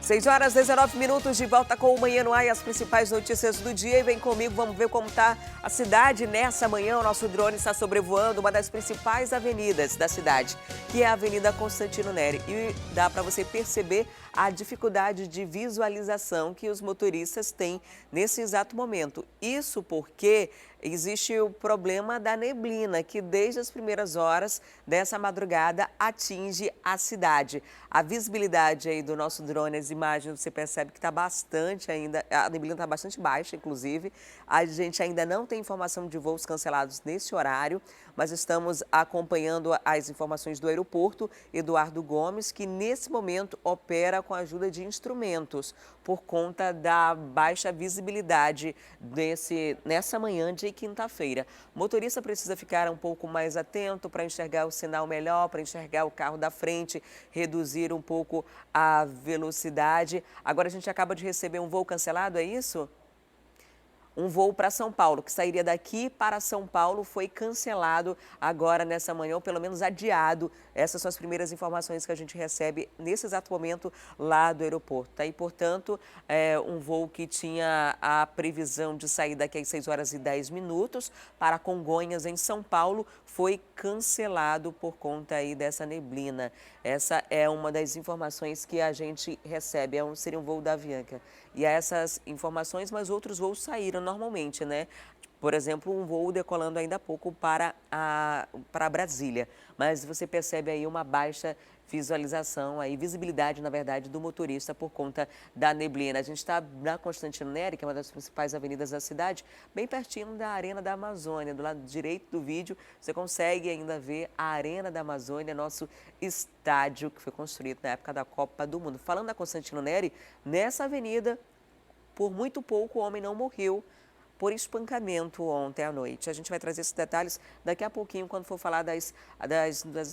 6h19, de volta com o Manhã no Ar e as principais notícias do dia. E vem comigo, vamos ver como está a cidade nessa manhã. O nosso drone está sobrevoando uma das principais avenidas da cidade, que é a Avenida Constantino Neri. E dá para você perceber a dificuldade de visualização que os motoristas têm nesse exato momento. Isso porque existe o problema da neblina, que desde as primeiras horas dessa madrugada atinge a cidade. A visibilidade aí do nosso drone, as imagens, você percebe que está bastante ainda, a neblina está bastante baixa, inclusive. A gente ainda não tem informação de voos cancelados nesse horário, mas estamos acompanhando as informações do aeroporto Eduardo Gomes, que nesse momento opera com a ajuda de instrumentos, por conta da baixa visibilidade nessa manhã de quinta-feira. O motorista precisa ficar um pouco mais atento para enxergar o sinal melhor, para enxergar o carro da frente, reduzir um pouco a velocidade. Agora a gente acaba de receber um voo cancelado, é isso? Um voo para São Paulo, que sairia daqui para São Paulo, foi cancelado agora nessa manhã, ou pelo menos adiado. Essas são as primeiras informações que a gente recebe nesse exato momento lá do aeroporto. Tá? E, portanto, um voo que tinha a previsão de sair daqui às 6h10 para Congonhas, em São Paulo, foi cancelado por conta aí dessa neblina. Essa é uma das informações que a gente recebe, seria um voo da Avianca. E essas informações, mas outros voos saíram normalmente, né? Por exemplo, um voo decolando ainda há pouco para Brasília. Mas você percebe aí uma baixa visualização, aí, visibilidade, na verdade, do motorista por conta da neblina. A gente está na Constantino Neri, que é uma das principais avenidas da cidade, bem pertinho da Arena da Amazônia. Do lado direito do vídeo, você consegue ainda ver a Arena da Amazônia, nosso estádio que foi construído na época da Copa do Mundo. Falando da Constantino Neri, nessa avenida, por muito pouco, o homem não morreu por espancamento ontem à noite. A gente vai trazer esses detalhes daqui a pouquinho, quando for falar das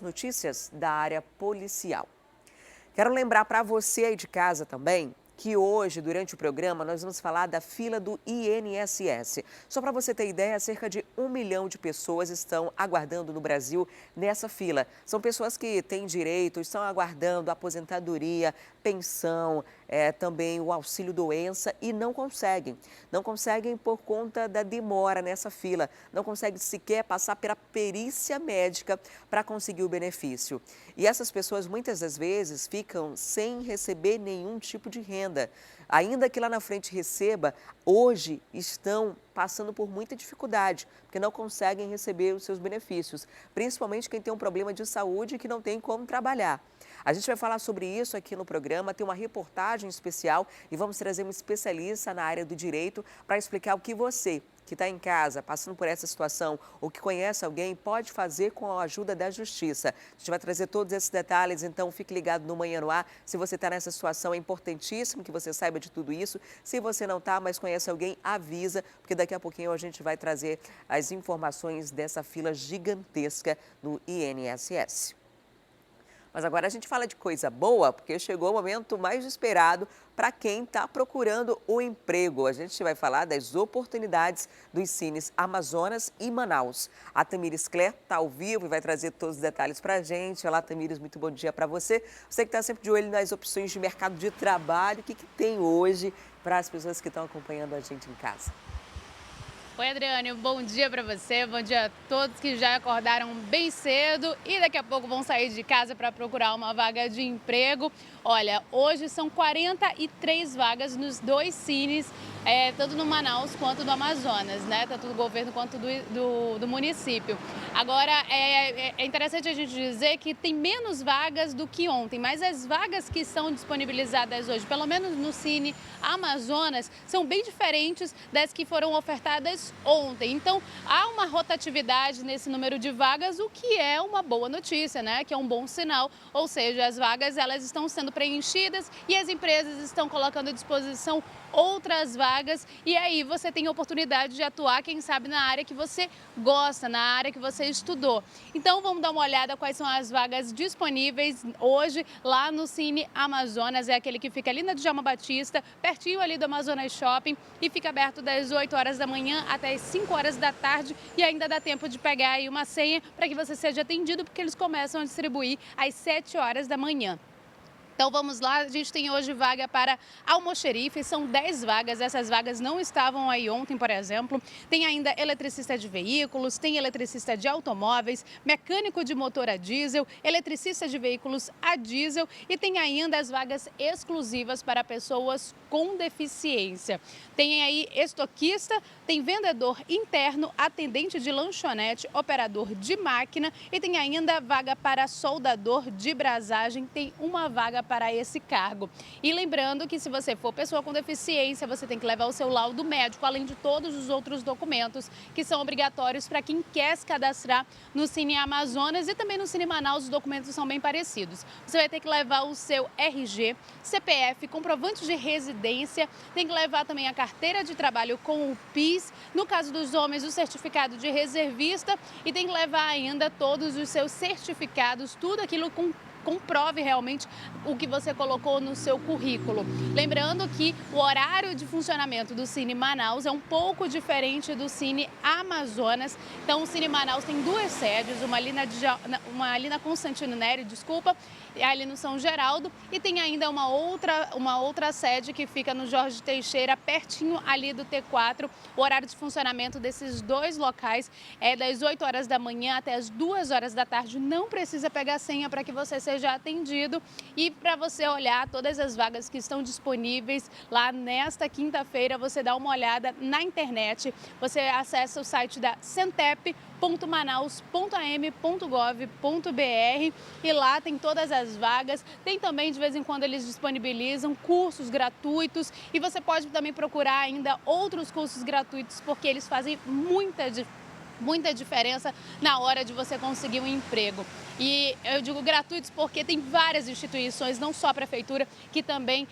notícias da área policial. Quero lembrar para você aí de casa também que hoje, durante o programa, nós vamos falar da fila do INSS. Só para você ter ideia, cerca de 1 milhão de pessoas estão aguardando no Brasil nessa fila. São pessoas que têm direito, estão aguardando aposentadoria, pensão, também o auxílio-doença e não conseguem. Não conseguem por conta da demora nessa fila. Não conseguem sequer passar pela perícia médica para conseguir o benefício. E essas pessoas, muitas das vezes, ficam sem receber nenhum tipo de renda. Ainda que lá na frente receba, hoje estão passando por muita dificuldade, porque não conseguem receber os seus benefícios, principalmente quem tem um problema de saúde e que não tem como trabalhar. A gente vai falar sobre isso aqui no programa, tem uma reportagem especial e vamos trazer um especialista na área do direito para explicar o que você, que está em casa, passando por essa situação ou que conhece alguém, pode fazer com a ajuda da Justiça. A gente vai trazer todos esses detalhes, então fique ligado no Manhã no Ar. Se você está nessa situação, é importantíssimo que você saiba de tudo isso. Se você não está, mas conhece alguém, avisa, porque daqui a pouquinho a gente vai trazer as informações dessa fila gigantesca no INSS. Mas agora a gente fala de coisa boa, porque chegou o momento mais esperado para quem está procurando o emprego. A gente vai falar das oportunidades dos Cines Amazonas e Manaus. A Tamires Cler está ao vivo e vai trazer todos os detalhes para a gente. Olá, Tamires, muito bom dia para você. Você que está sempre de olho nas opções de mercado de trabalho, o que tem hoje para as pessoas que estão acompanhando a gente em casa? Oi, Adriane, bom dia para você, bom dia a todos que já acordaram bem cedo e daqui a pouco vão sair de casa para procurar uma vaga de emprego. Olha, hoje são 43 vagas nos 2 cines, tanto no Manaus quanto no Amazonas, né? Tanto do governo quanto do município. Agora, é interessante a gente dizer que tem menos vagas do que ontem, mas as vagas que são disponibilizadas hoje, pelo menos no Cine Amazonas, são bem diferentes das que foram ofertadas ontem. Então, há uma rotatividade nesse número de vagas, o que é uma boa notícia, né? Que é um bom sinal, ou seja, as vagas elas estão sendo preenchidas e as empresas estão colocando à disposição outras vagas e aí você tem a oportunidade de atuar, quem sabe, na área que você gosta, na área que você estudou. Então, vamos dar uma olhada quais são as vagas disponíveis hoje lá no Cine Amazonas, é aquele que fica ali na Djalma Batista, pertinho ali do Amazonas Shopping e fica aberto das 8 horas da manhã até as 5 horas da tarde e ainda dá tempo de pegar aí uma senha para que você seja atendido, porque eles começam a distribuir às 7 horas da manhã. Então vamos lá, a gente tem hoje vaga para almoxerife, são 10 vagas, essas vagas não estavam aí ontem, por exemplo. Tem ainda eletricista de veículos, tem eletricista de automóveis, mecânico de motor a diesel, eletricista de veículos a diesel e tem ainda as vagas exclusivas para pessoas com deficiência. Tem aí estoquista, tem vendedor interno, atendente de lanchonete, operador de máquina e tem ainda vaga para soldador de brasagem, tem uma vaga para esse cargo. E lembrando que se você for pessoa com deficiência, você tem que levar o seu laudo médico, além de todos os outros documentos que são obrigatórios para quem quer se cadastrar no Cine Amazonas e também no Cine Manaus, os documentos são bem parecidos. Você vai ter que levar o seu RG, CPF, comprovante de residência, tem que levar também a carteira de trabalho com o PIS, no caso dos homens, o certificado de reservista e tem que levar ainda todos os seus certificados, tudo aquilo comprove realmente o que você colocou no seu currículo. Lembrando que o horário de funcionamento do Cine Manaus é um pouco diferente do Cine Amazonas. Então, o Cine Manaus tem duas sedes, uma ali na Constantino Nery, e ali no São Geraldo, e tem ainda uma outra sede que fica no Jorge Teixeira, pertinho ali do T4. O horário de funcionamento desses dois locais é das 8 horas da manhã até as 2 horas da tarde. Não precisa pegar senha para que você seja atendido e para você olhar todas as vagas que estão disponíveis lá nesta quinta-feira, você dá uma olhada na internet, você acessa o site da centep.manaus.am.gov.br e lá tem todas as vagas, tem também de vez em quando eles disponibilizam cursos gratuitos e você pode também procurar ainda outros cursos gratuitos porque eles fazem muita diferença na hora de você conseguir um emprego. E eu digo gratuitos porque tem várias instituições, não só a prefeitura, que também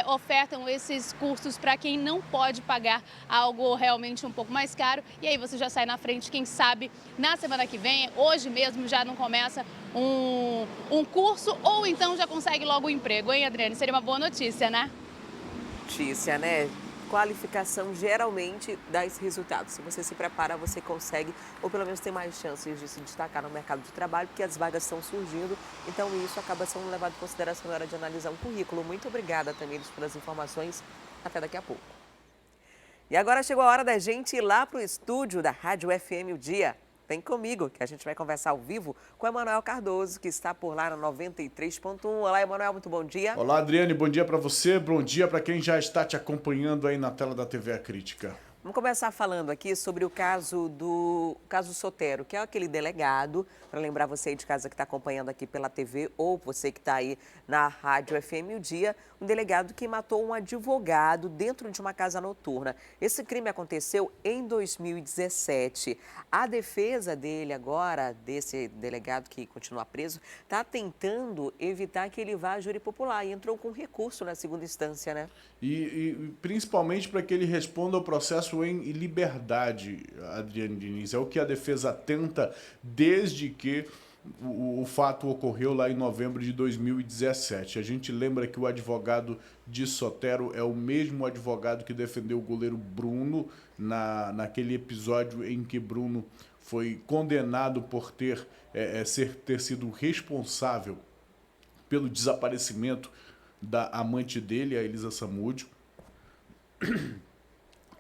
ofertam esses cursos para quem não pode pagar algo realmente um pouco mais caro. E aí você já sai na frente, quem sabe, na semana que vem, hoje mesmo já não começa um curso ou então já consegue logo um emprego, hein, Adriane? Seria uma boa notícia, né? Notícia, né? Qualificação geralmente dá esse resultado. Se você se prepara, você consegue, ou pelo menos tem mais chances de se destacar no mercado de trabalho, porque as vagas estão surgindo. Então, isso acaba sendo levado em consideração na hora de analisar um currículo. Muito obrigada, Tamires, pelas informações. Até daqui a pouco. E agora chegou a hora da gente ir lá para o estúdio da Rádio FM O Dia. Vem comigo, que a gente vai conversar ao vivo com o Emanuel Cardoso, que está por lá na 93.1. Olá, Emanuel, muito bom dia. Olá, Adriane, bom dia para você, bom dia para quem já está te acompanhando aí na tela da TV A Crítica. Vamos começar falando aqui sobre o caso Sotero, que é aquele delegado, para lembrar você aí de casa que está acompanhando aqui pela TV ou você que está aí na Rádio FM O Dia, um delegado que matou um advogado dentro de uma casa noturna. Esse crime aconteceu em 2017. A defesa dele agora, desse delegado que continua preso, está tentando evitar que ele vá a júri popular e entrou com recurso na segunda instância, né? E principalmente para que ele responda ao processo em liberdade, Adriane Diniz. É o que a defesa tenta desde que o fato ocorreu lá em novembro de 2017. A gente lembra que o advogado de Sotero é o mesmo advogado que defendeu o goleiro Bruno naquele episódio em que Bruno foi condenado por ter sido responsável pelo desaparecimento da amante dele, a Elisa Samúdio.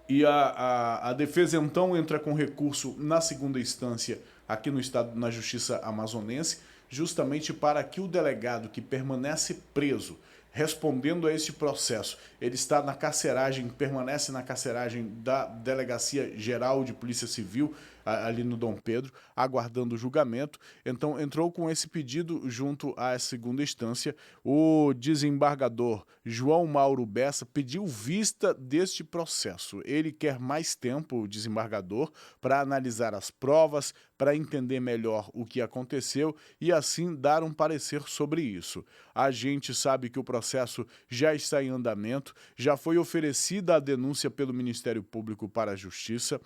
E a defesa então entra com recurso na segunda instância aqui no estado, na Justiça Amazonense, justamente para que o delegado que permanece preso, respondendo a esse processo, ele está na carceragem, permanece na carceragem da Delegacia Geral de Polícia Civil, ali no Dom Pedro, aguardando o julgamento. Então, entrou com esse pedido junto à segunda instância. O desembargador João Mauro Bessa pediu vista deste processo. Ele quer mais tempo, o desembargador, para analisar as provas, para entender melhor o que aconteceu e, assim, dar um parecer sobre isso. A gente sabe que o processo já está em andamento, já foi oferecida a denúncia pelo Ministério Público para a Justiça.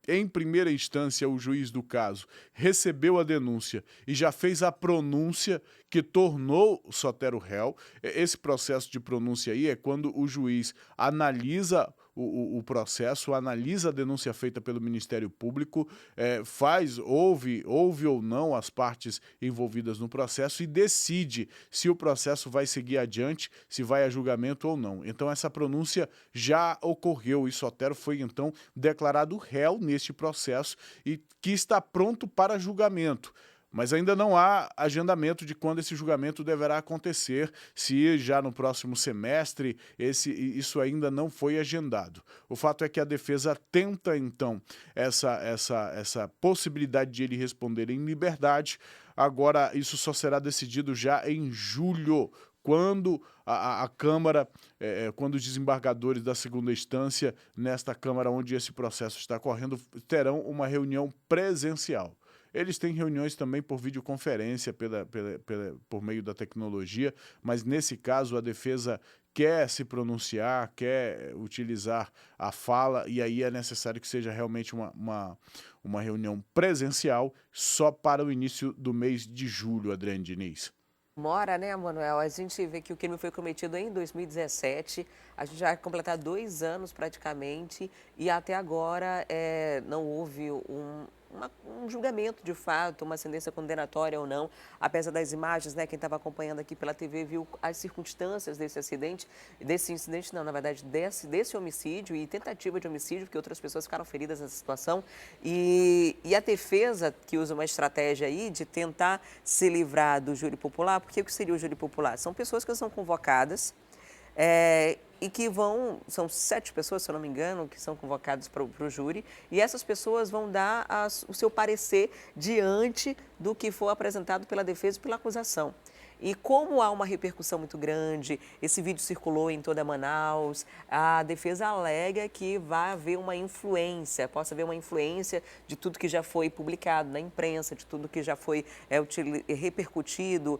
Em primeira instância, o juiz do caso recebeu a denúncia e já fez a pronúncia que tornou Sotero réu. Esse processo de pronúncia aí é quando o juiz analisa o processo, analisa a denúncia feita pelo Ministério Público, ouve ou não as partes envolvidas no processo e decide se o processo vai seguir adiante, se vai a julgamento ou não. Então essa pronúncia já ocorreu, o Sotero foi então declarado réu neste processo e que está pronto para julgamento. Mas ainda não há agendamento de quando esse julgamento deverá acontecer, se já no próximo semestre, isso ainda não foi agendado. O fato é que a defesa tenta, então, essa possibilidade de ele responder em liberdade. Agora, isso só será decidido já em julho, quando a Câmara, quando os desembargadores da segunda instância, nesta Câmara onde esse processo está correndo, terão uma reunião presencial. Eles têm reuniões também por videoconferência, por meio da tecnologia, mas nesse caso a defesa quer se pronunciar, quer utilizar a fala, e aí é necessário que seja realmente uma reunião presencial só para o início do mês de julho, Adriane Diniz. Mora, né, Manuel? A gente vê que o crime foi cometido em 2017, a gente já vai completar 2 anos praticamente, e até agora não houve um julgamento de fato, uma sentença condenatória ou não, apesar das imagens, né? Quem estava acompanhando aqui pela TV viu as circunstâncias desse incidente não, na verdade, desse homicídio e tentativa de homicídio, porque outras pessoas ficaram feridas nessa situação. E a defesa, que usa uma estratégia aí de tentar se livrar do júri popular, porque o que seria o júri popular? São pessoas que são convocadas e que são 7 pessoas, se eu não me engano, que são convocadas para o júri, e essas pessoas vão dar o seu parecer diante do que for apresentado pela defesa e pela acusação. E como há uma repercussão muito grande, esse vídeo circulou em toda Manaus, a defesa alega que vai haver possa haver uma influência de tudo que já foi publicado na imprensa, de tudo que já foi repercutido,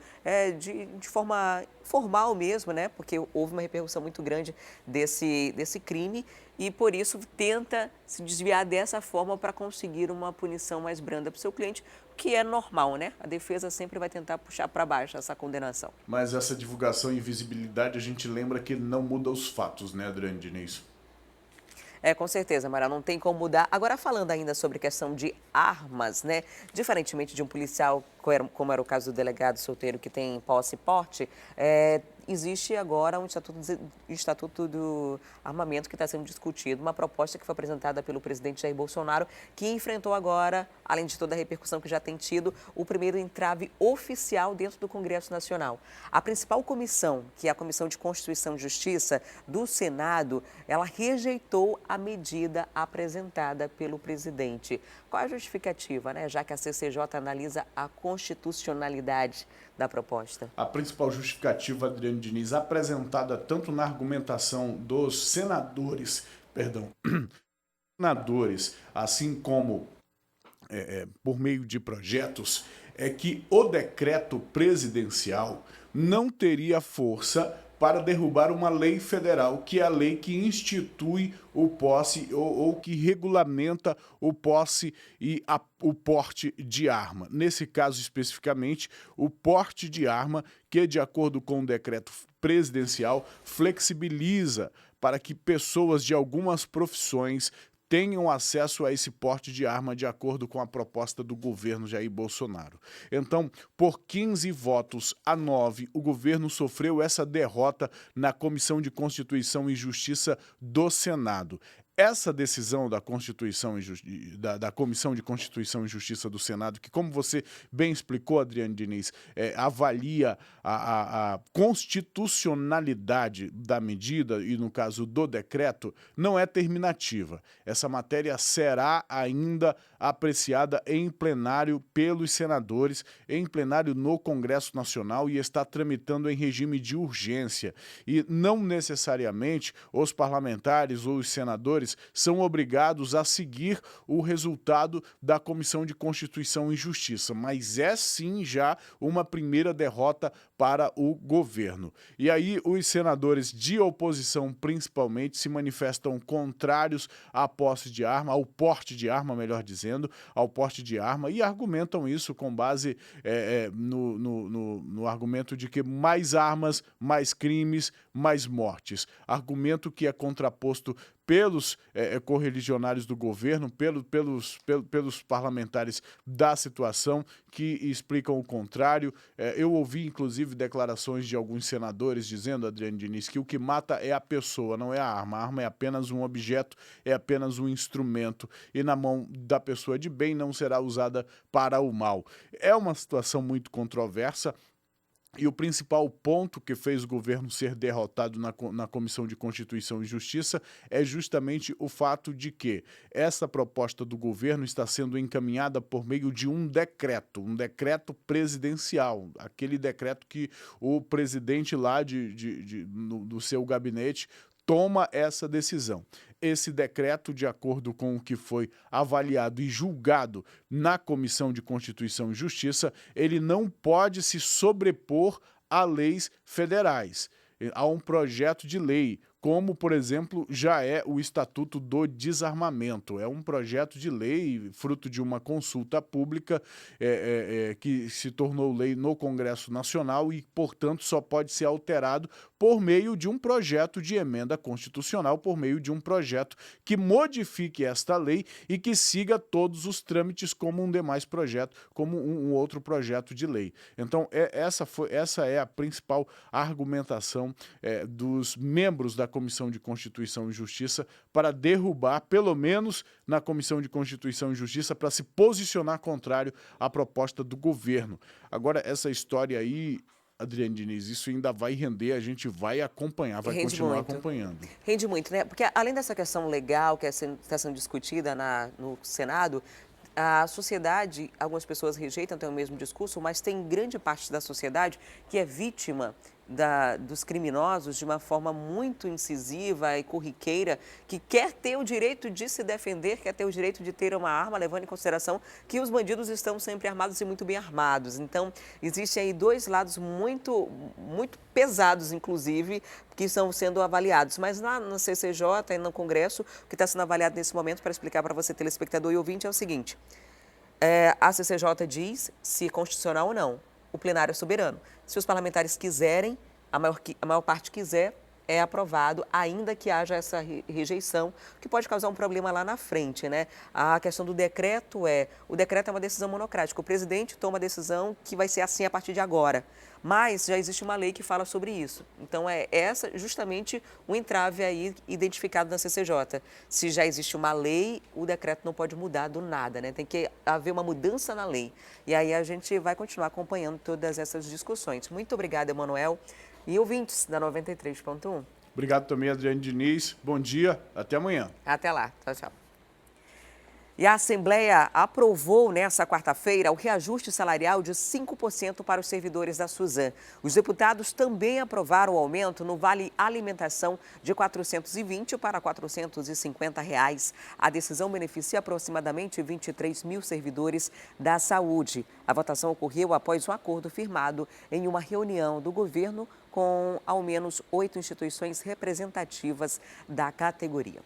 de forma formal mesmo, né? Porque houve uma repercussão muito grande desse crime e, por isso, tenta se desviar dessa forma para conseguir uma punição mais branda para o seu cliente, que é normal, né? A defesa sempre vai tentar puxar para baixo essa condenação. Mas essa divulgação e visibilidade, a gente lembra que não muda os fatos, né, Adriane Diniz? Com certeza, Mara, não tem como mudar. Agora, falando ainda sobre questão de armas, né? Diferentemente de um policial, como era o caso do delegado solteiro que tem posse e porte, existe agora um estatuto do armamento que está sendo discutido, uma proposta que foi apresentada pelo presidente Jair Bolsonaro, que enfrentou agora, além de toda a repercussão que já tem tido, o primeiro entrave oficial dentro do Congresso Nacional. A principal comissão, que é a Comissão de Constituição e Justiça do Senado, ela rejeitou a medida apresentada pelo presidente. Qual a justificativa, né? Já que a CCJ analisa a constitucionalidade da proposta? A principal justificativa, Adriane Diniz, apresentada tanto na argumentação dos senadores, assim como por meio de projetos, é que o decreto presidencial não teria força para derrubar uma lei federal, que é a lei que institui o posse ou que regulamenta o posse e o porte de arma. Nesse caso especificamente, o porte de arma, que de acordo com o decreto presidencial, flexibiliza para que pessoas de algumas profissões tenham acesso a esse porte de arma de acordo com a proposta do governo Jair Bolsonaro. Então, por 15 votos a 9, o governo sofreu essa derrota na Comissão de Constituição e Justiça do Senado. Essa decisão da da Comissão de Constituição e Justiça do Senado, que, como você bem explicou, Adriane Diniz, avalia a constitucionalidade da medida e, no caso do decreto, não é terminativa. Essa matéria será ainda apreciada em plenário pelos senadores, em plenário no Congresso Nacional, e está tramitando em regime de urgência. E não necessariamente os parlamentares ou os senadores são obrigados a seguir o resultado da Comissão de Constituição e Justiça, mas é sim já uma primeira derrota para o governo. E aí os senadores de oposição, principalmente, se manifestam contrários à posse de arma, ao porte de arma, melhor dizendo, ao porte de arma, e argumentam isso com base no argumento de que mais armas, mais crimes, mais mortes. Argumento que é contraposto pelos correligionários do governo, pelos parlamentares da situação, que explicam o contrário. Eu ouvi, inclusive, declarações de alguns senadores dizendo, Adriane Diniz, que o que mata é a pessoa, não é a arma. A arma é apenas um objeto, é apenas um instrumento, e na mão da pessoa de bem não será usada para o mal. É uma situação muito controversa. E o principal ponto que fez o governo ser derrotado na Comissão de Constituição e Justiça é justamente o fato de que essa proposta do governo está sendo encaminhada por meio de um decreto presidencial, aquele decreto que o presidente lá do seu gabinete toma essa decisão. Esse decreto, de acordo com o que foi avaliado e julgado na Comissão de Constituição e Justiça, ele não pode se sobrepor a leis federais, a um projeto de lei, como, por exemplo, já é o Estatuto do Desarmamento. É um projeto de lei, fruto de uma consulta pública que se tornou lei no Congresso Nacional e, portanto, só pode ser alterado por meio de um projeto de emenda constitucional, por meio de um projeto que modifique esta lei e que siga todos os trâmites como um demais projeto, como um outro projeto de lei. Então, essa é a principal argumentação dos membros da Comissão de Constituição e Justiça para derrubar, pelo menos na Comissão de Constituição e Justiça, para se posicionar contrário à proposta do governo. Agora, essa história aí, Adriane Diniz, isso ainda vai render, a gente vai acompanhar, vai continuar acompanhando. Rende muito, né? Porque além dessa questão legal que está sendo discutida no Senado, a sociedade, algumas pessoas rejeitam, têm o mesmo discurso, mas tem grande parte da sociedade que é vítima dos criminosos de uma forma muito incisiva e corriqueira, que quer ter o direito de se defender, quer ter o direito de ter uma arma, levando em consideração que os bandidos estão sempre armados e muito bem armados. Então, existem aí dois lados muito pesados, inclusive, que estão sendo avaliados. Mas lá na CCJ e no Congresso, o que está sendo avaliado nesse momento, para explicar para você, telespectador e ouvinte, é o seguinte. A CCJ diz se é constitucional ou não. O plenário é soberano. Se os parlamentares quiserem, a maior parte quiser, é aprovado, ainda que haja essa rejeição, que pode causar um problema lá na frente, né? A questão do decreto o decreto é uma decisão monocrática. O presidente toma a decisão que vai ser assim a partir de agora. Mas já existe uma lei que fala sobre isso. Então, é essa justamente o entrave aí identificado na CCJ. Se já existe uma lei, o decreto não pode mudar do nada, né? Tem que haver uma mudança na lei. E aí a gente vai continuar acompanhando todas essas discussões. Muito obrigada, Emanuel. E ouvintes da 93.1. Obrigado também, Adriane Diniz. Bom dia, até amanhã. Até lá. Tchau, tchau. E a Assembleia aprovou nesta quarta-feira o reajuste salarial de 5% para os servidores da Suzam. Os deputados também aprovaram o aumento no Vale Alimentação de R$ 420 para R$ 450. A decisão beneficia aproximadamente 23 mil servidores da saúde. A votação ocorreu após um acordo firmado em uma reunião do governo com ao menos 8 instituições representativas da categoria.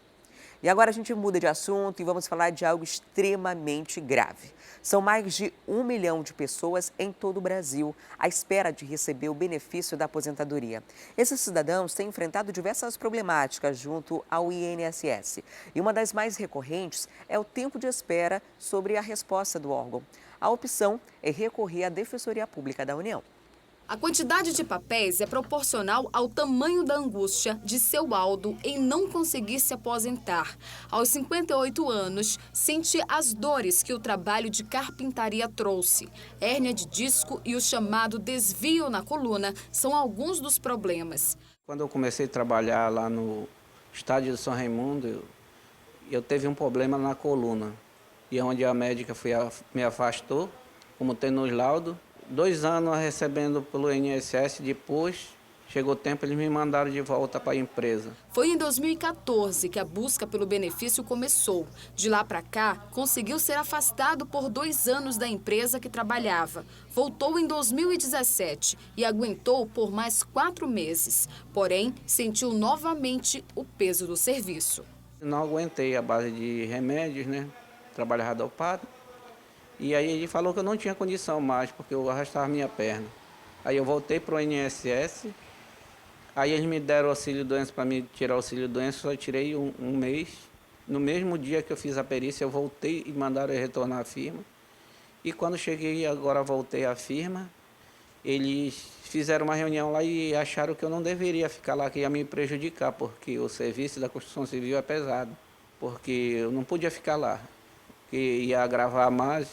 E agora a gente muda de assunto e vamos falar de algo extremamente grave. São mais de 1 milhão de pessoas em todo o Brasil à espera de receber o benefício da aposentadoria. Esses cidadãos têm enfrentado diversas problemáticas junto ao INSS. E uma das mais recorrentes é o tempo de espera sobre a resposta do órgão. A opção é recorrer à Defensoria Pública da União. A quantidade de papéis é proporcional ao tamanho da angústia de seu Aldo em não conseguir se aposentar. Aos 58 anos, sente as dores que o trabalho de carpintaria trouxe. Hérnia de disco e o chamado desvio na coluna são alguns dos problemas. Quando eu comecei a trabalhar lá no estádio de São Raimundo, eu teve um problema na coluna. E onde a médica me afastou, como tem nos laudos. 2 anos recebendo pelo INSS, depois chegou o tempo, eles me mandaram de volta para a empresa. Foi em 2014 que a busca pelo benefício começou. De lá para cá, conseguiu ser afastado por 2 anos da empresa que trabalhava. Voltou em 2017 e aguentou por mais 4 meses. Porém, sentiu novamente o peso do serviço. Não aguentei a base de remédios, né? Trabalhava dopado. E aí ele falou que eu não tinha condição mais, porque eu arrastava minha perna. Aí eu voltei para o INSS, Aí eles me deram auxílio-doença para me tirar o auxílio-doença, só tirei um mês. No mesmo dia que eu fiz a perícia, eu voltei e mandaram eu retornar à firma. E quando cheguei, agora voltei à firma, eles fizeram uma reunião lá e acharam que eu não deveria ficar lá, que ia me prejudicar, porque o serviço da construção civil é pesado, porque eu não podia ficar lá, que ia agravar mais,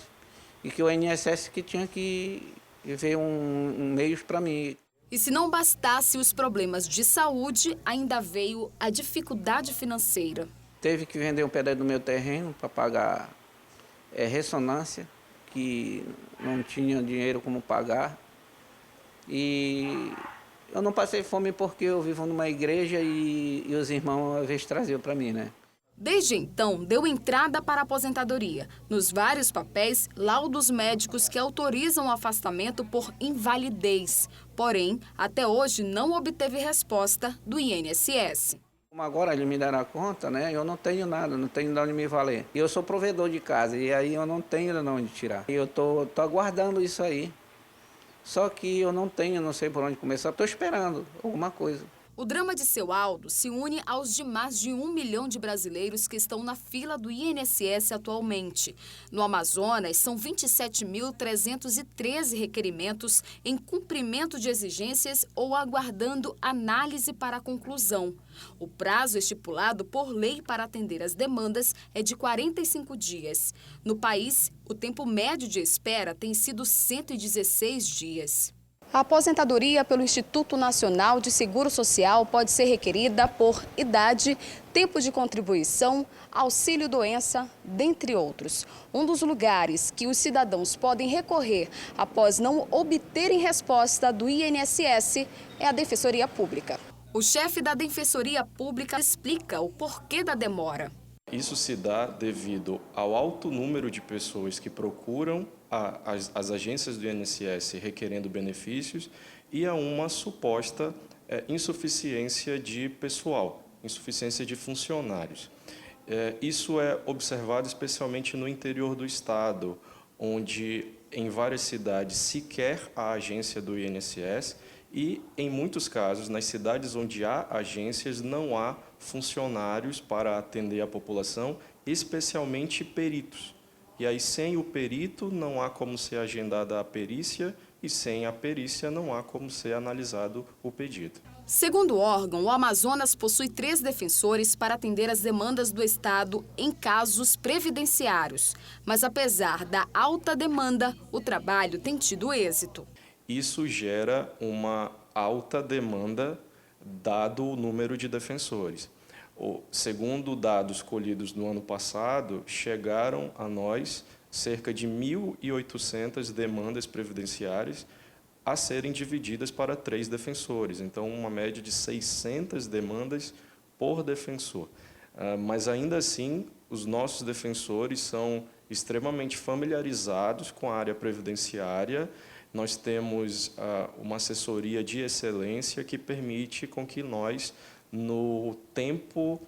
e que o INSS que tinha que ver um meios para mim. E se não bastasse os problemas de saúde, ainda veio a dificuldade financeira. Teve que vender um pedaço do meu terreno para pagar ressonância, que não tinha dinheiro como pagar. E eu não passei fome porque eu vivo numa igreja e os irmãos às vezes traziam para mim, né? Desde então, deu entrada para a aposentadoria. Nos vários papéis, laudos médicos que autorizam o afastamento por invalidez. Porém, até hoje não obteve resposta do INSS. Como agora eles me deram a conta, né? Eu não tenho nada, não tenho de onde me valer. E eu sou provedor de casa e aí eu não tenho de onde tirar. E eu tô aguardando isso aí. Só que eu não tenho, não sei por onde começar. Estou esperando alguma coisa. O drama de seu Aldo se une aos de mais de 1 milhão de brasileiros que estão na fila do INSS atualmente. No Amazonas, são 27.313 requerimentos em cumprimento de exigências ou aguardando análise para a conclusão. O prazo estipulado por lei para atender as demandas é de 45 dias. No país, o tempo médio de espera tem sido 116 dias. A aposentadoria pelo Instituto Nacional de Seguro Social pode ser requerida por idade, tempo de contribuição, auxílio-doença, dentre outros. Um dos lugares que os cidadãos podem recorrer após não obterem resposta do INSS é a Defensoria Pública. O chefe da Defensoria Pública explica o porquê da demora. Isso se dá devido ao alto número de pessoas que procuram as agências do INSS requerendo benefícios e a uma suposta insuficiência de pessoal, insuficiência de funcionários. Isso é observado especialmente no interior do estado, onde em várias cidades sequer há agência do INSS e, em muitos casos, nas cidades onde há agências, não há funcionários para atender a população, especialmente peritos. E aí, sem o perito, não há como ser agendada a perícia e, sem a perícia, não há como ser analisado o pedido. Segundo o órgão, o Amazonas possui 3 defensores para atender as demandas do Estado em casos previdenciários. Mas, apesar da alta demanda, o trabalho tem tido êxito. Isso gera uma alta demanda, dado o número de defensores. Segundo dados colhidos no ano passado, chegaram a nós cerca de 1.800 demandas previdenciárias a serem divididas para 3 defensores. Então, uma média de 600 demandas por defensor. Mas, ainda assim, os nossos defensores são extremamente familiarizados com a área previdenciária. Nós temos uma assessoria de excelência que permite com que nós, no tempo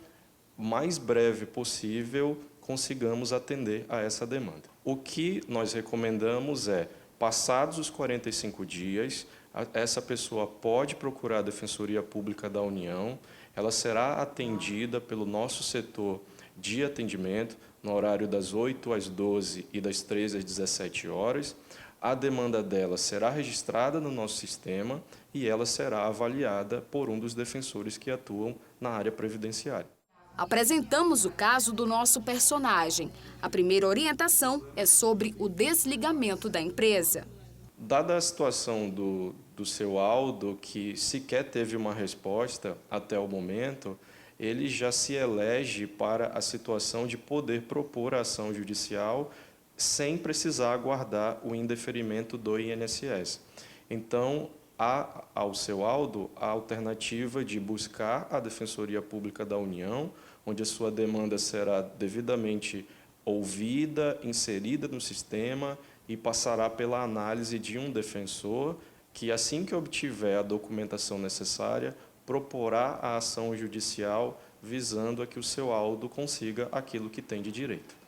mais breve possível, consigamos atender a essa demanda. O que nós recomendamos é, passados os 45 dias, essa pessoa pode procurar a Defensoria Pública da União, ela será atendida pelo nosso setor de atendimento, no horário das 8 às 12 e das 13 às 17 horas. A demanda dela será registrada no nosso sistema e ela será avaliada por um dos defensores que atuam na área previdenciária. Apresentamos o caso do nosso personagem. A primeira orientação é sobre o desligamento da empresa. Dada a situação do seu Aldo, que sequer teve uma resposta até o momento, ele já se elege para a situação de poder propor a ação judicial sem precisar aguardar o indeferimento do INSS. Então, há ao seu Aldo a alternativa de buscar a Defensoria Pública da União, onde a sua demanda será devidamente ouvida, inserida no sistema e passará pela análise de um defensor que, assim que obtiver a documentação necessária, proporá a ação judicial visando a que o seu Aldo consiga aquilo que tem de direito.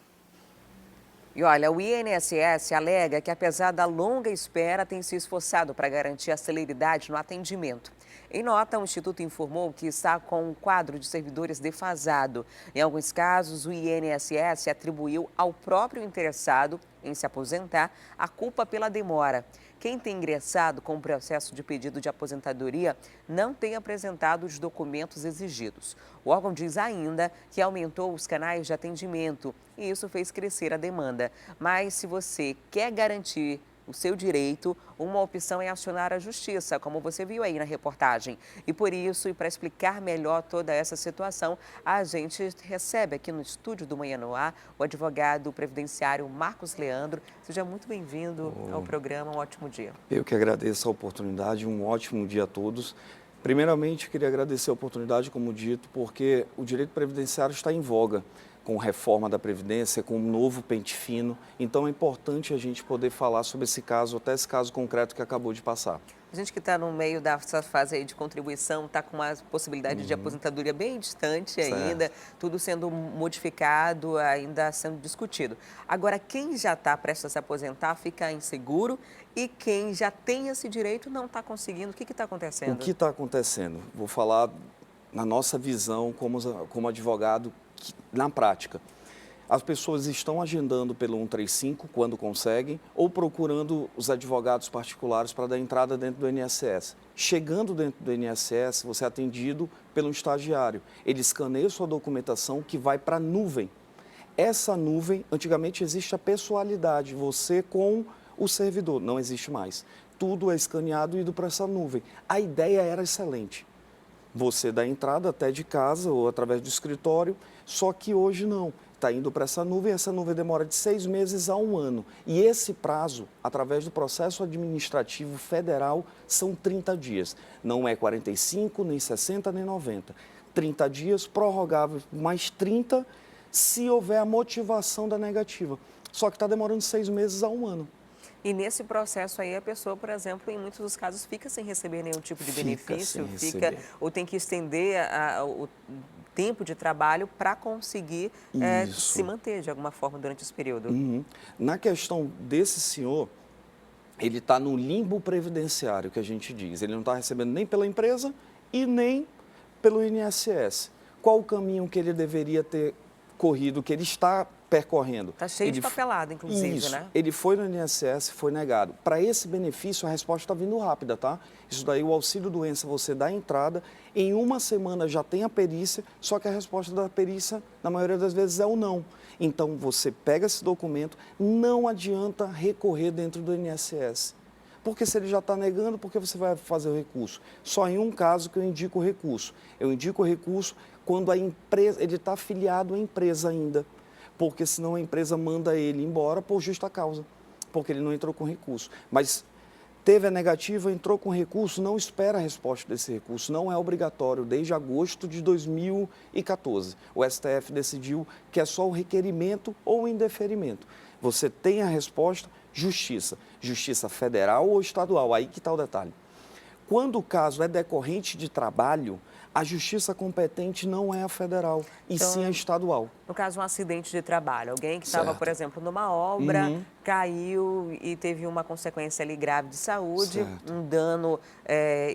E olha, o INSS alega que, apesar da longa espera, tem se esforçado para garantir a celeridade no atendimento. Em nota, o Instituto informou que está com um quadro de servidores defasado. Em alguns casos, o INSS atribuiu ao próprio interessado em se aposentar a culpa pela demora. Quem tem ingressado com o processo de pedido de aposentadoria não tem apresentado os documentos exigidos. O órgão diz ainda que aumentou os canais de atendimento e isso fez crescer a demanda. Mas se você quer garantir o seu direito, uma opção é acionar a justiça, como você viu aí na reportagem. E por isso, e para explicar melhor toda essa situação, a gente recebe aqui no estúdio do Manhã no Ar o advogado previdenciário Marcos Leandro. Seja muito bem-vindo ao programa, um ótimo dia. Eu que agradeço a oportunidade, um ótimo dia a todos. Primeiramente, queria agradecer a oportunidade, como dito, porque o direito previdenciário está em voga, com reforma da Previdência, com um novo pente fino. Então é importante a gente poder falar sobre esse caso, até esse caso concreto que acabou de passar. A gente que está no meio dessa fase aí de contribuição, está com uma possibilidade de aposentadoria bem distante ainda, tudo sendo modificado, ainda sendo discutido. Agora, quem já está prestes a se aposentar fica inseguro e quem já tem esse direito não está conseguindo. O que está acontecendo? O que está acontecendo? Vou falar na nossa visão como advogado, na prática. As pessoas estão agendando pelo 135 quando conseguem ou procurando os advogados particulares para dar entrada dentro do INSS. Chegando dentro do INSS, você é atendido pelo estagiário. Ele escaneia sua documentação que vai para a nuvem. Essa nuvem, antigamente existe a pessoalidade, você com o servidor, não existe mais. Tudo é escaneado e ido para essa nuvem. A ideia era excelente. Você dá entrada até de casa ou através do escritório, só que hoje não. Está indo para essa nuvem demora de 6 meses a 1 ano. E esse prazo, através do processo administrativo federal, são 30 dias. Não é 45, nem 60, nem 90. 30 dias, prorrogável mais 30, se houver a motivação da negativa. Só que está demorando 6 meses a 1 ano. E nesse processo aí, a pessoa, por exemplo, em muitos dos casos, fica sem receber nenhum tipo de benefício, ou tem que estender o tempo de trabalho para conseguir se manter de alguma forma durante esse período. Na questão desse senhor, ele está no limbo previdenciário, que a gente diz. Ele não está recebendo nem pela empresa e nem pelo INSS. Qual o caminho que ele deveria ter corrido, que ele está percorrendo? Está cheio de papelada, inclusive, Isso. né? Ele foi no INSS, foi negado. Para esse benefício, a resposta está vindo rápida, tá? Isso daí, o auxílio-doença, você dá a entrada, em 1 semana já tem a perícia, só que a resposta da perícia, na maioria das vezes, é o não. Então, você pega esse documento, não adianta recorrer dentro do INSS. Porque se ele já está negando, por que você vai fazer o recurso? Só em um caso que eu indico o recurso. Eu indico o recurso quando a empresa, ele está afiliado à empresa ainda. Porque senão a empresa manda ele embora por justa causa, porque ele não entrou com recurso. Mas teve a negativa, entrou com recurso, não espera a resposta desse recurso, não é obrigatório, desde agosto de 2014. O STF decidiu que é só o requerimento ou o indeferimento. Você tem a resposta, justiça federal ou estadual, aí que está o detalhe. Quando o caso é decorrente de trabalho, a justiça competente não é a federal, e sim a estadual. No caso, um acidente de trabalho, alguém que estava, por exemplo, numa obra, caiu e teve uma consequência ali grave de saúde, um dano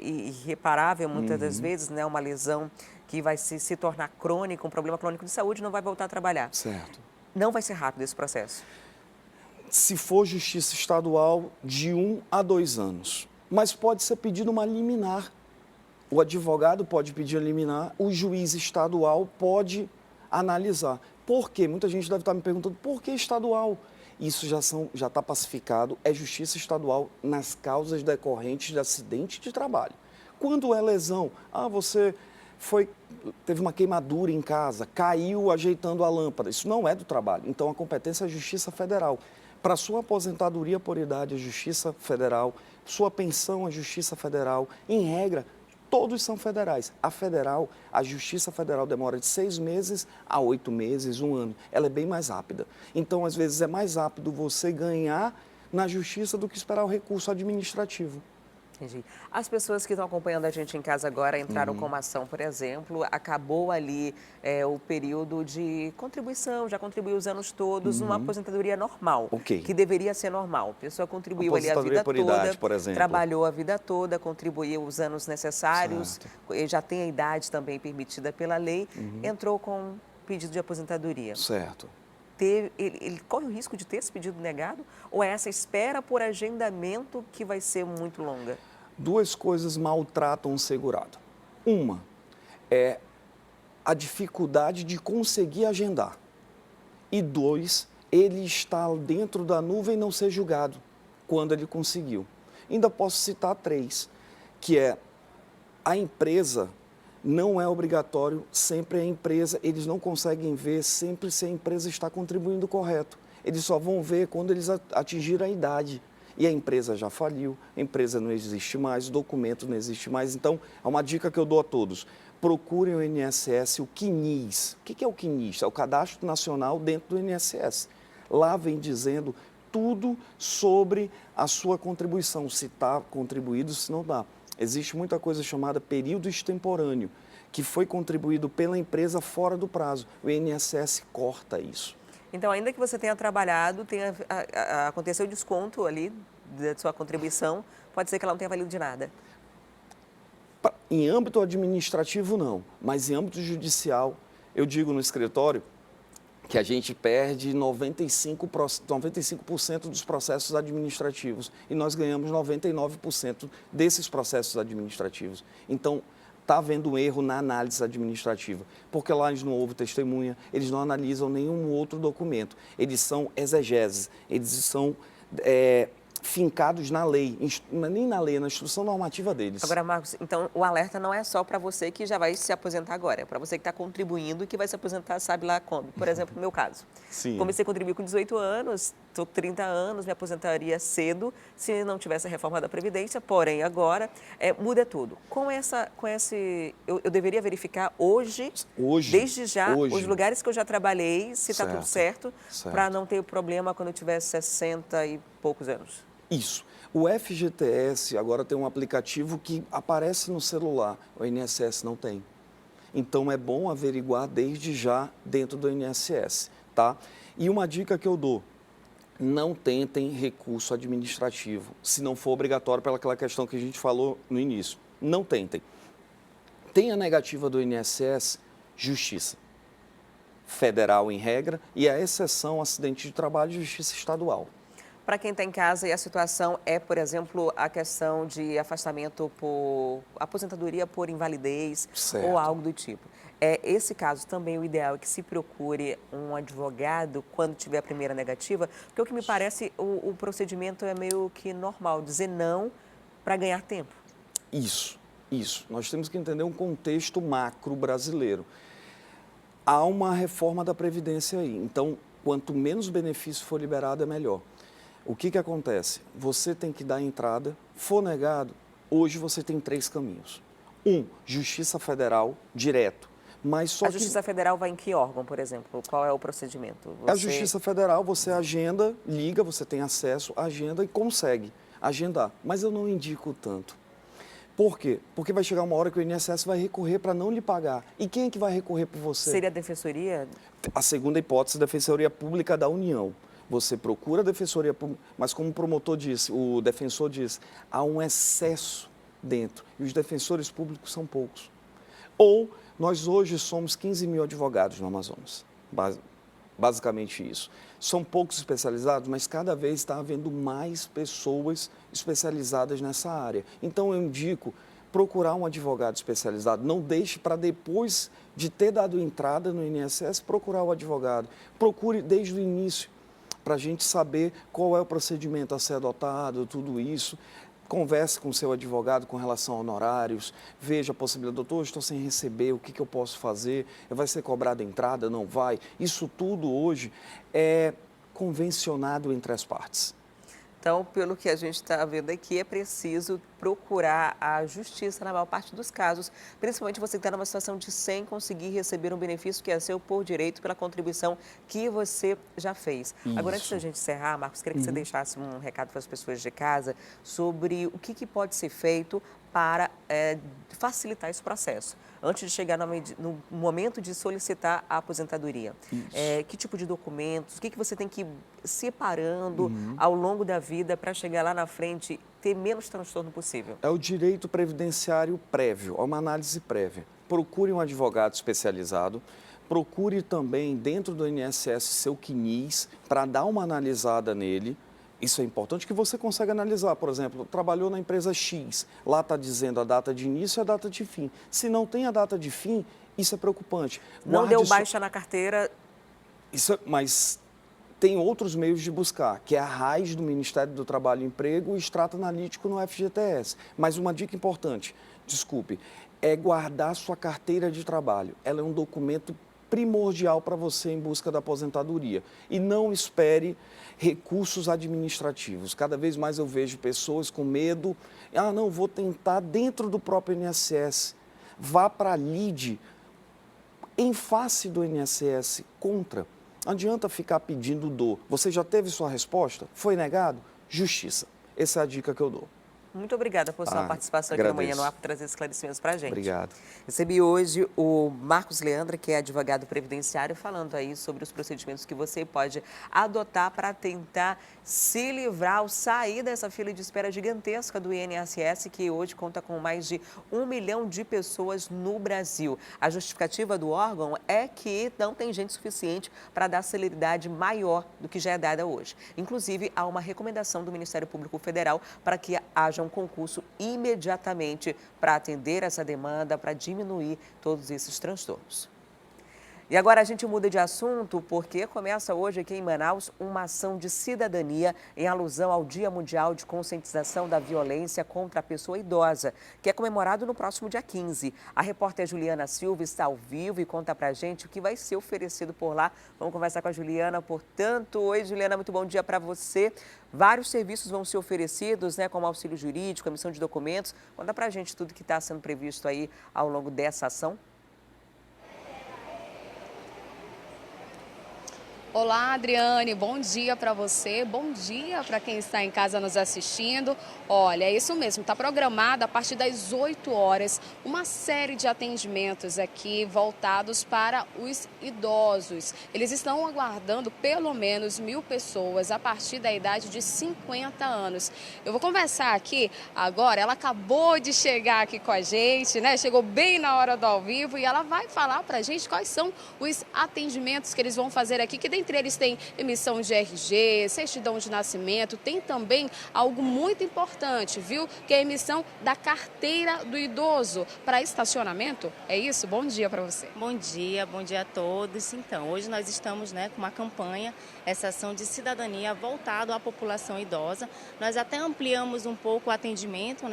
irreparável muitas das vezes, né, uma lesão que vai se tornar crônica, um problema crônico de saúde, não vai voltar a trabalhar. Certo. Não vai ser rápido esse processo? Se for justiça estadual, de 1 a 2 anos. Mas pode ser pedido uma liminar. O advogado pode pedir a liminar, o juiz estadual pode analisar. Por quê? Muita gente deve estar me perguntando, por que estadual? Isso já está pacificado, é justiça estadual nas causas decorrentes de acidente de trabalho. Quando é lesão, você teve uma queimadura em casa, caiu ajeitando a lâmpada, isso não é do trabalho. Então a competência é a Justiça Federal. Para sua aposentadoria por idade, a Justiça Federal, sua pensão, a Justiça Federal, em regra, todos são federais. A Justiça Federal demora de 6 meses a 8 meses, 1 ano. Ela é bem mais rápida. Então, às vezes, é mais rápido você ganhar na Justiça do que esperar o recurso administrativo. Entendi. As pessoas que estão acompanhando a gente em casa agora entraram com uma ação, por exemplo, acabou ali o período de contribuição, já contribuiu os anos todos numa aposentadoria normal, Ok. que deveria ser normal. A pessoa contribuiu ali a Aposentadoria vida por toda, idade, por exemplo. trabalhou a vida toda, contribuiu os anos necessários, já tem a idade também permitida pela lei, entrou com pedido de aposentadoria. Certo. Ele corre o risco de ter esse pedido negado? Ou é essa espera por agendamento que vai ser muito longa? Duas coisas maltratam o segurado. Uma é a dificuldade de conseguir agendar. E dois, ele está dentro da nuvem e não ser julgado quando ele conseguiu. Ainda posso citar três, que é a empresa. Não é obrigatório, sempre a empresa, eles não conseguem ver sempre se a empresa está contribuindo correto. Eles só vão ver quando eles atingirem a idade. E a empresa já faliu, a empresa não existe mais, o documento não existe mais. Então, é uma dica que eu dou a todos. Procurem o INSS, o CNIS. O que é o CNIS? É o Cadastro Nacional dentro do INSS. Lá vem dizendo tudo sobre a sua contribuição, se está contribuído, se não dá. Existe muita coisa chamada período extemporâneo, que foi contribuído pela empresa fora do prazo. O INSS corta isso. Então, ainda que você tenha trabalhado, aconteceu o desconto ali da sua contribuição, pode ser que ela não tenha valido de nada. Em âmbito administrativo, não. Mas em âmbito judicial, eu digo no escritório que a gente perde 95% dos processos administrativos e nós ganhamos 99% desses processos administrativos. Então, está havendo um erro na análise administrativa, porque lá eles não ouvem testemunha, eles não analisam nenhum outro documento. Eles são exegeses, eles são fincados na lei, nem na lei, na instrução normativa deles. Agora, Marcos, então o alerta não é só para você que já vai se aposentar agora, é para você que está contribuindo e que vai se aposentar, sabe lá quando. Por exemplo, no meu caso. Sim. Comecei a contribuir com 18 anos, estou com 30 anos, me aposentaria cedo se não tivesse a reforma da Previdência, porém agora muda tudo. Eu deveria verificar hoje, desde já, os lugares que eu já trabalhei, se está tudo certo. Para não ter problema quando eu tiver 60 e poucos anos. Isso. O FGTS agora tem um aplicativo que aparece no celular, o INSS não tem. Então é bom averiguar desde já dentro do INSS, tá? E uma dica que eu dou, não tentem recurso administrativo, se não for obrigatório pelaquela questão que a gente falou no início. Não tentem. Tem a negativa do INSS, justiça federal em regra e a exceção acidente de trabalho e justiça estadual. Para quem está em casa e a situação é, por exemplo, a questão de afastamento por aposentadoria por invalidez ou algo do tipo. Esse caso também o ideal é que se procure um advogado quando tiver a primeira negativa, porque o que me parece o procedimento é meio que normal, dizer não para ganhar tempo. Isso. Nós temos que entender um contexto macro brasileiro. Há uma reforma da Previdência aí, então quanto menos benefício for liberado é melhor. O que acontece? Você tem que dar entrada, for negado, hoje você tem 3 caminhos. Justiça Federal, direto. Mas só a Justiça Federal vai em que órgão, por exemplo? Qual é o procedimento? A Justiça Federal, você agenda, liga, você tem acesso, agenda e consegue agendar. Mas eu não indico tanto. Por quê? Porque vai chegar uma hora que o INSS vai recorrer para não lhe pagar. E quem é que vai recorrer por você? Seria a Defensoria? A segunda hipótese, a Defensoria Pública da União. Você procura a Defensoria Pública, mas como o promotor disse, o defensor disse, há um excesso dentro e os defensores públicos são poucos. Ou nós hoje somos 15 mil advogados no Amazonas, basicamente isso. São poucos especializados, mas cada vez está havendo mais pessoas especializadas nessa área. Então eu indico procurar um advogado especializado, não deixe para depois de ter dado entrada no INSS, procurar o advogado. Procure desde o início, para a gente saber qual é o procedimento a ser adotado, tudo isso. Converse com o seu advogado com relação a honorários, veja a possibilidade, doutor, estou sem receber, o que eu posso fazer? Vai ser cobrada a entrada? Não vai? Isso tudo hoje é convencionado entre as partes. Então, pelo que a gente está vendo aqui, é preciso procurar a justiça na maior parte dos casos, principalmente você que está numa situação de sem conseguir receber um benefício que é seu por direito pela contribuição que você já fez. Agora, antes da gente encerrar, Marcos, queria que você deixasse um recado para as pessoas de casa sobre o que pode ser feito para facilitar esse processo, antes de chegar no momento de solicitar a aposentadoria. Que tipo de documentos, o que você tem que ir separando ao longo da vida para chegar lá na frente ter menos transtorno possível? É o direito previdenciário prévio, é uma análise prévia. Procure um advogado especializado, procure também dentro do INSS seu CNIS para dar uma analisada nele. Isso é importante que você consiga analisar. Por exemplo, trabalhou na empresa X, lá está dizendo a data de início e a data de fim. Se não tem a data de fim, isso é preocupante. Não deu baixa na carteira. Mas tem outros meios de buscar, que é a RAIS do Ministério do Trabalho e Emprego e extrato analítico no FGTS. Mas uma dica importante, desculpe, é guardar sua carteira de trabalho. Ela é um documento primordial para você em busca da aposentadoria. E não espere recursos administrativos. Cada vez mais eu vejo pessoas com medo. Não, vou tentar dentro do próprio INSS. Vá para a LIDE, em face do INSS, contra. Não adianta ficar pedindo dor. Você já teve sua resposta? Foi negado? Justiça. Essa é a dica que eu dou. Muito obrigada por sua participação aqui no Manhã no Ar, por trazer esclarecimentos para a gente. Obrigado. Recebi hoje o Marcos Leandra, que é advogado previdenciário, falando aí sobre os procedimentos que você pode adotar para tentar se livrar ou sair dessa fila de espera gigantesca do INSS, que hoje conta com mais de 1 milhão de pessoas no Brasil. A justificativa do órgão é que não tem gente suficiente para dar celeridade maior do que já é dada hoje. Inclusive, há uma recomendação do Ministério Público Federal para que haja um concurso imediatamente para atender essa demanda, para diminuir todos esses transtornos. E agora a gente muda de assunto porque começa hoje aqui em Manaus uma ação de cidadania em alusão ao Dia Mundial de Conscientização da Violência contra a Pessoa Idosa, que é comemorado no próximo dia 15. A repórter Juliana Silva está ao vivo e conta pra gente o que vai ser oferecido por lá. Vamos conversar com a Juliana, portanto. Oi, Juliana, muito bom dia para você. Vários serviços vão ser oferecidos, como auxílio jurídico, emissão de documentos. Conta pra gente tudo que está sendo previsto aí ao longo dessa ação. Olá, Adriane, bom dia para você, bom dia para quem está em casa nos assistindo. Olha, é isso mesmo, está programada a partir das 8 horas uma série de atendimentos aqui voltados para os idosos. Eles estão aguardando pelo menos 1.000 pessoas a partir da idade de 50 anos. Eu vou conversar aqui agora, ela acabou de chegar aqui com a gente, chegou bem na hora do ao vivo e ela vai falar para a gente quais são os atendimentos que eles vão fazer aqui, que dentre eles tem emissão de RG, certidão de nascimento, tem também algo muito importante, viu? Que é a emissão da carteira do idoso para estacionamento. É isso? Bom dia para você. Bom dia a todos. Então, hoje nós estamos com uma campanha, essa ação de cidadania voltada à população idosa. Nós até ampliamos um pouco o atendimento,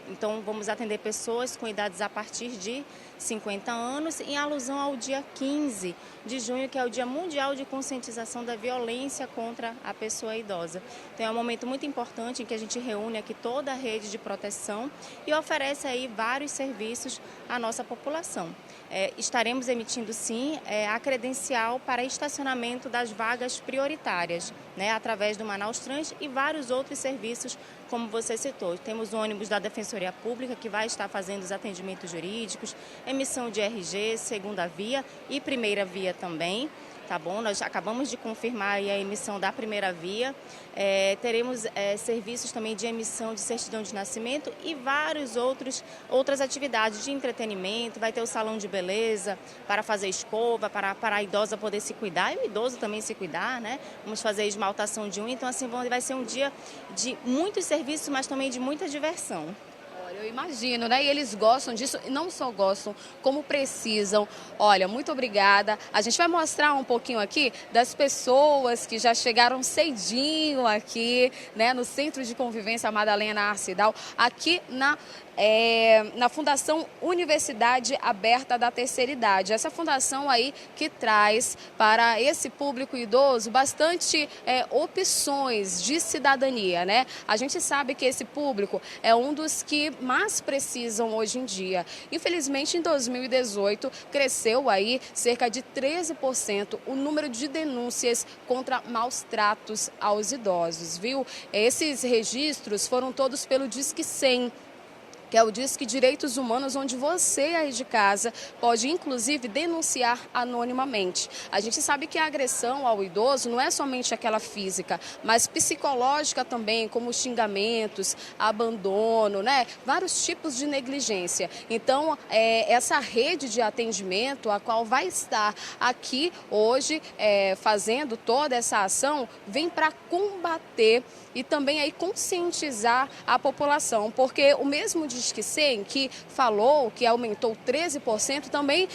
Então, vamos atender pessoas com idades a partir de 50 anos, em alusão ao dia 15 de junho, que é o Dia Mundial de Conscientização da Violência contra a Pessoa Idosa. Então, é um momento muito importante em que a gente reúne aqui toda a rede de proteção e oferece aí vários serviços à nossa população. Estaremos emitindo, sim, a credencial para estacionamento das vagas prioritárias, através do Manaus Trans e vários outros serviços, como você citou. Temos o ônibus da Defensoria Pública, que vai estar fazendo os atendimentos jurídicos, emissão de RG, segunda via e primeira via também. Tá bom? Nós acabamos de confirmar aí a emissão da primeira via. Teremos serviços também de emissão de certidão de nascimento e outras atividades de entretenimento. Vai ter o salão de beleza para fazer escova, para a idosa poder se cuidar e o idoso também se cuidar, Vamos fazer esmaltação de unha. Então, assim, vai ser um dia de muitos serviços, mas também de muita diversão. Eu imagino, E eles gostam disso, e não só gostam, como precisam. Olha, muito obrigada. A gente vai mostrar um pouquinho aqui das pessoas que já chegaram cedinho aqui, no Centro de Convivência Madalena Arcidal, aqui na na Fundação Universidade Aberta da Terceira Idade. Essa fundação aí que traz para esse público idoso bastante opções de cidadania, né? A gente sabe que esse público é um dos que mais precisam hoje em dia. Infelizmente, em 2018, cresceu aí cerca de 13% o número de denúncias contra maus tratos aos idosos, viu? Esses registros foram todos pelo Disque 100, que é o Disque Direitos Humanos, onde você aí de casa pode, inclusive, denunciar anonimamente. A gente sabe que a agressão ao idoso não é somente aquela física, mas psicológica também, como xingamentos, abandono, né? Vários tipos de negligência. Então, essa rede de atendimento, a qual vai estar aqui hoje fazendo toda essa ação, vem para combater e também aí conscientizar a população, porque o mesmo Disque 100 que falou que aumentou 13%, também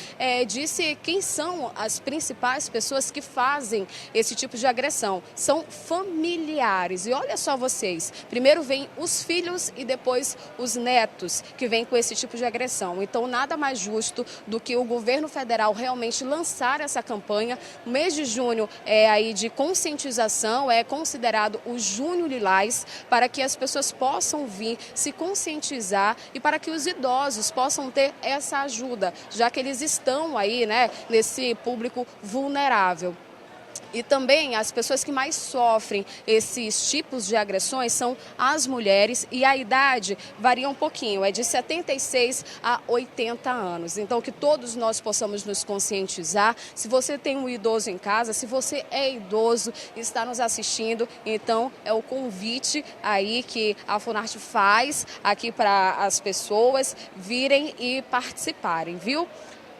disse quem são as principais pessoas que fazem esse tipo de agressão. São familiares. E olha só vocês, primeiro vem os filhos e depois os netos que vêm com esse tipo de agressão. Então nada mais justo do que o governo federal realmente lançar essa campanha. O mês de junho aí de conscientização é considerado o Junho Lilás, para que as pessoas possam vir se conscientizar e para que os idosos possam ter essa ajuda, já que eles estão aí, né, nesse público vulnerável. E também as pessoas que mais sofrem esses tipos de agressões são as mulheres, e a idade varia um pouquinho, é de 76 a 80 anos. Então que todos nós possamos nos conscientizar. Se você tem um idoso em casa, se você é idoso e está nos assistindo, então é o convite aí que a Funarte faz aqui para as pessoas virem e participarem, viu?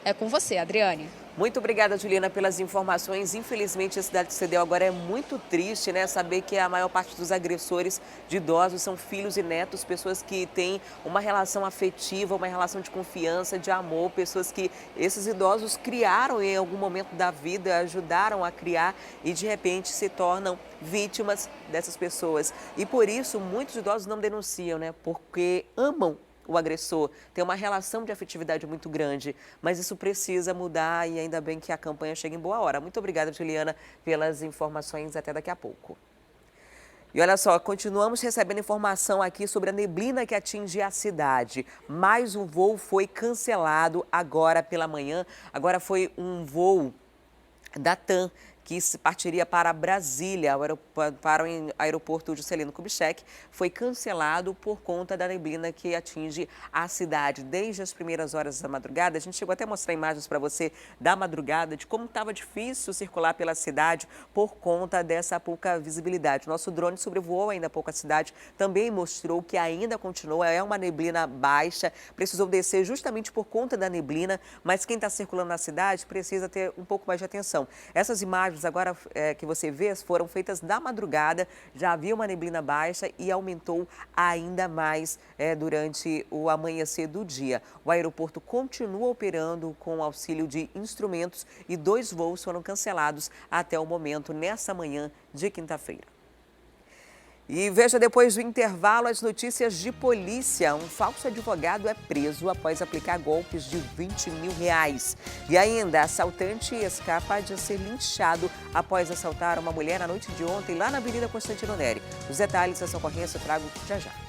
É com você, Adriane. Muito obrigada, Juliana, pelas informações. Infelizmente, a cidade de Cedel agora é muito triste, né? Saber que a maior parte dos agressores de idosos são filhos e netos, pessoas que têm uma relação afetiva, uma relação de confiança, de amor, pessoas que esses idosos criaram em algum momento da vida, ajudaram a criar e, de repente, se tornam vítimas dessas pessoas. E, por isso, muitos idosos não denunciam, né? Porque amam o agressor, tem uma relação de afetividade muito grande, mas isso precisa mudar e ainda bem que a campanha chega em boa hora. Muito obrigada, Juliana, pelas informações. Até daqui a pouco. E olha só, continuamos recebendo informação aqui sobre a neblina que atinge a cidade. Mais um voo foi cancelado agora pela manhã. Agora foi um voo da TAM, que partiria para Brasília, para o aeroporto Juscelino Kubitschek, foi cancelado por conta da neblina que atinge a cidade. Desde as primeiras horas da madrugada, a gente chegou até a mostrar imagens para você da madrugada, de como estava difícil circular pela cidade por conta dessa pouca visibilidade. Nosso drone sobrevoou ainda pouco a cidade, também mostrou que ainda continua, é uma neblina baixa, precisou descer justamente por conta da neblina, mas quem está circulando na cidade precisa ter um pouco mais de atenção. Essas imagens agora que você vê foram feitas da madrugada, já havia uma neblina baixa e aumentou ainda mais durante o amanhecer do dia. O aeroporto continua operando com auxílio de instrumentos e 2 voos foram cancelados até o momento, nessa manhã de quinta-feira. E veja depois do intervalo as notícias de polícia. Um falso advogado é preso após aplicar golpes de R$20 mil. E ainda, assaltante escapa de ser linchado após assaltar uma mulher na noite de ontem lá na Avenida Constantino Neri. Os detalhes dessa ocorrência eu trago já já.